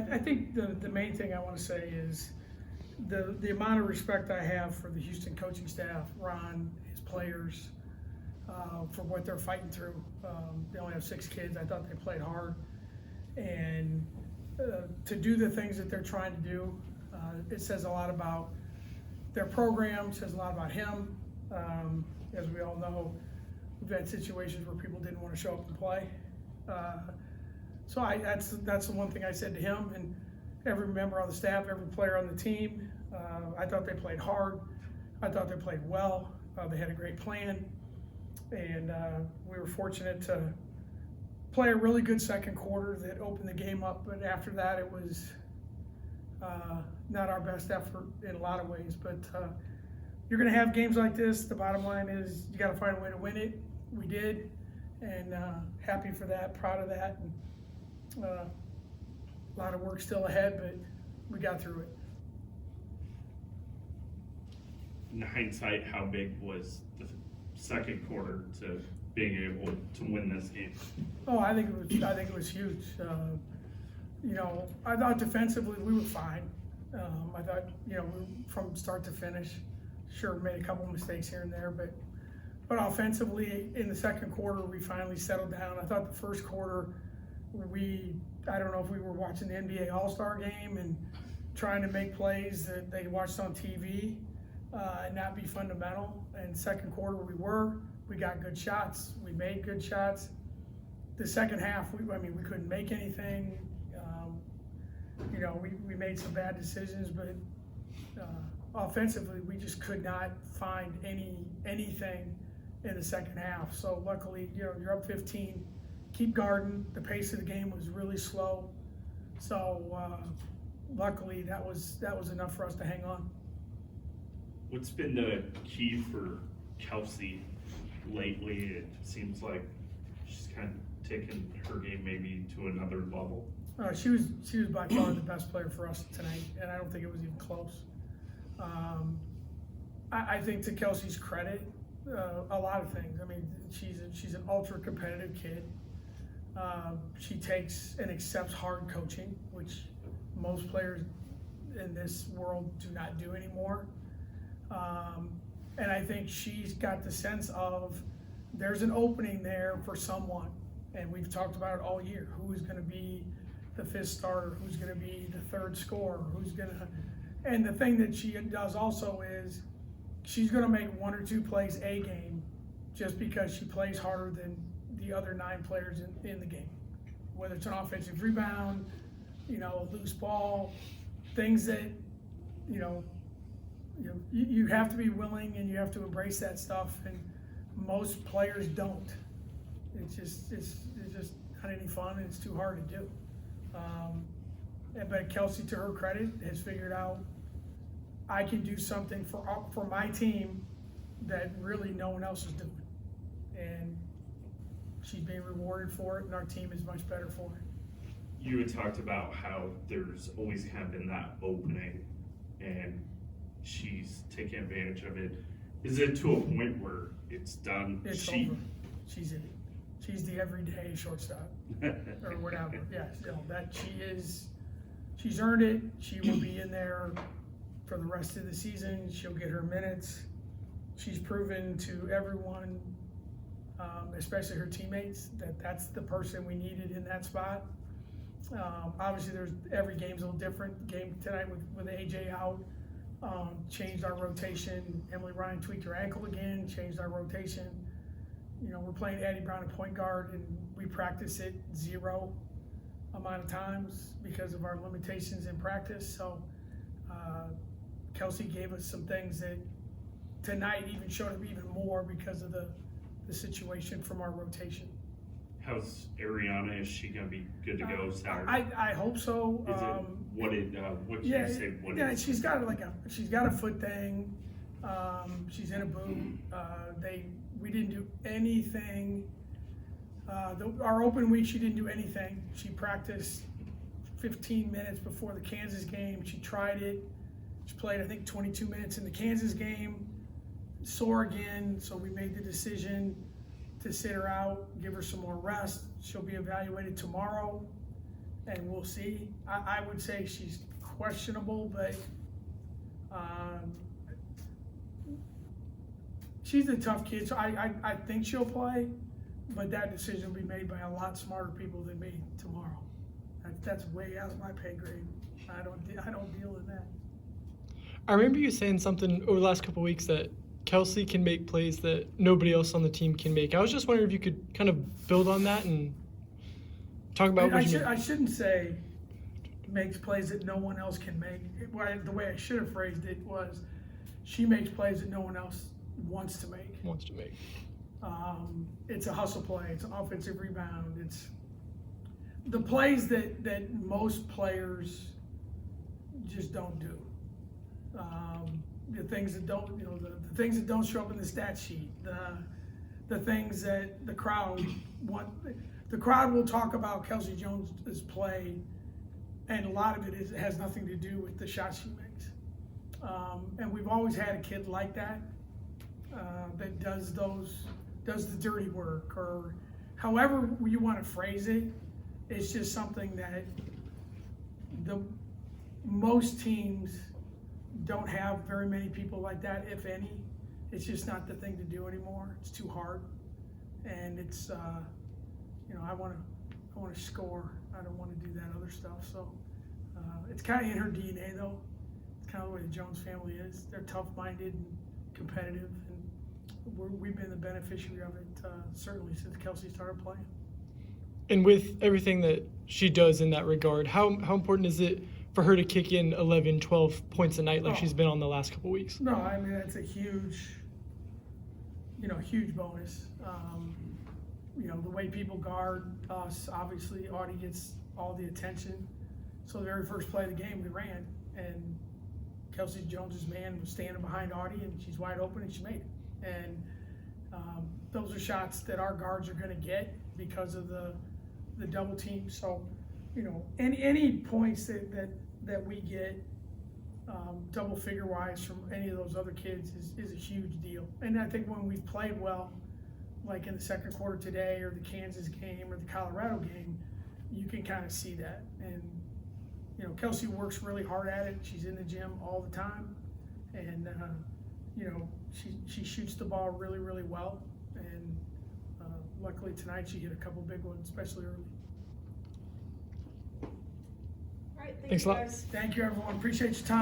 I think the main thing I want to say is the amount of respect I have for the Houston coaching staff, Ron, his players, for what they're fighting through. They only have 6 kids. I thought they played hard. And to do the things that they're trying to do, it says a lot about their program, says a lot about him. As we all know, we've had situations where people didn't want to show up and play. So that's the one thing I said to him and every member on the staff, every player on the team. I thought they played hard. I thought they played well. They had a great plan. And we were fortunate to play a really good second quarter that opened the game up. But after that, it was not our best effort in a lot of ways. But you're going to have games like this. The bottom line is you got to find a way to win it. We did. And happy for that, proud of that. And, a lot of work still ahead, but we got through it. In hindsight, how big was the second quarter to being able to win this game? Oh, I think it was huge. I thought defensively we were fine. I thought, from start to finish, sure made a couple mistakes here and there, but offensively in the second quarter we finally settled down. I thought the first quarter I don't know if we were watching the NBA All-Star game and trying to make plays that they watched on TV and not be fundamental. And second quarter we got good shots. We made good shots. The second half, we couldn't make anything. We made some bad decisions, but offensively we just could not find anything in the second half. So luckily, you're up 15. Keep guarding. The pace of the game was really slow, so luckily that was enough for us to hang on. What's been the key for Kelsey lately? It seems like she's kind of taken her game maybe to another level. She was by far the best player for us tonight, and I don't think it was even close. I think to Kelsey's credit, a lot of things. She's an ultra competitive kid. She takes and accepts hard coaching, which most players in this world do not do anymore. And I think she's got the sense of there's an opening there for someone, and we've talked about it all year. Who's going to be the 5th starter? Who's going to be the 3rd scorer? And the thing that she does also is she's going to make 1 or 2 plays a game just because she plays harder than the other 9 players in the game. Whether it's an offensive rebound, loose ball, things that, you have to be willing and you have to embrace that stuff, and most players don't. It's just not any fun, and it's too hard to do. But Kelsey, to her credit, has figured out I can do something for my team that really no one else is doing, and she's being rewarded for it, and our team is much better for it. You had talked about how there's always kind of been that opening, and she's taking advantage of it. Is it to a point where it's done? It's over. She's in it. She's the everyday shortstop or whatever. Yeah, that she's earned it. She will be in there for the rest of the season. She'll get her minutes. She's proven to everyone, especially her teammates, that's the person we needed in that spot. Obviously, every game's a little different. Game tonight with AJ out changed our rotation. Emily Ryan tweaked her ankle again, changed our rotation. We're playing Addie Brown at point guard, and we practice it 0 amount of times because of our limitations in practice. So Kelsey gave us some things that tonight even showed up even more because of the situation from our rotation. How's Ariana? Is she going to be good to go Saturday? I hope so. What did you say? She's got a foot thing. She's in a boot. We didn't do anything. Our open week, she didn't do anything. She practiced 15 minutes before the Kansas game. She tried it. She played, I think, 22 minutes in the Kansas game. Sore again, so we made the decision to sit her out, give her some more rest. She'll be evaluated tomorrow, and we'll see. I would say she's questionable, but she's a tough kid, so I think she'll play, but that decision will be made by a lot smarter people than me tomorrow. That's way out of my pay grade. I don't deal with that. I remember you saying something over the last couple of weeks that Kelsey can make plays that nobody else on the team can make. I was just wondering if you could kind of build on that and talk about what you mean. I shouldn't say makes plays that no one else can make. The way I should have phrased it was, she makes plays that no one else wants to make. It's a hustle play. It's an offensive rebound. It's the plays that most players just don't do. The things that don't, the things that don't show up in the stat sheet. The things that the crowd want. The crowd will talk about Kelsey Jones' play, and a lot of it has nothing to do with the shots she makes. And we've always had a kid like that that does the dirty work, or however you want to phrase it. It's just something that most teams don't have very many people like that, if any. It's just not the thing to do anymore. It's too hard, and it's I want to score. I don't want to do that other stuff. So it's kind of in her DNA, though. It's kind of the way the Jones family is. They're tough-minded and competitive, and we've been the beneficiary of it certainly since Kelsey started playing. And with everything that she does in that regard, how important is it for her to kick in 11, 12 points a night like she's been on the last couple weeks? No, I mean, that's a huge bonus. The way people guard us, obviously, Audie gets all the attention. So the very first play of the game, we ran, and Kelsey Jones's man was standing behind Audie, and she's wide open, and she made it. And those are shots that our guards are going to get because of the double team. So, any points that we get double figure wise from any of those other kids is a huge deal. And I think when we've played well, like in the second quarter today, or the Kansas game, or the Colorado game, you can kind of see that. And Kelsey works really hard at it. She's in the gym all the time, and she shoots the ball really, really well. And luckily tonight she hit a couple big ones, especially early. All right, Thanks a lot. guys. Thank you, everyone. Appreciate your time.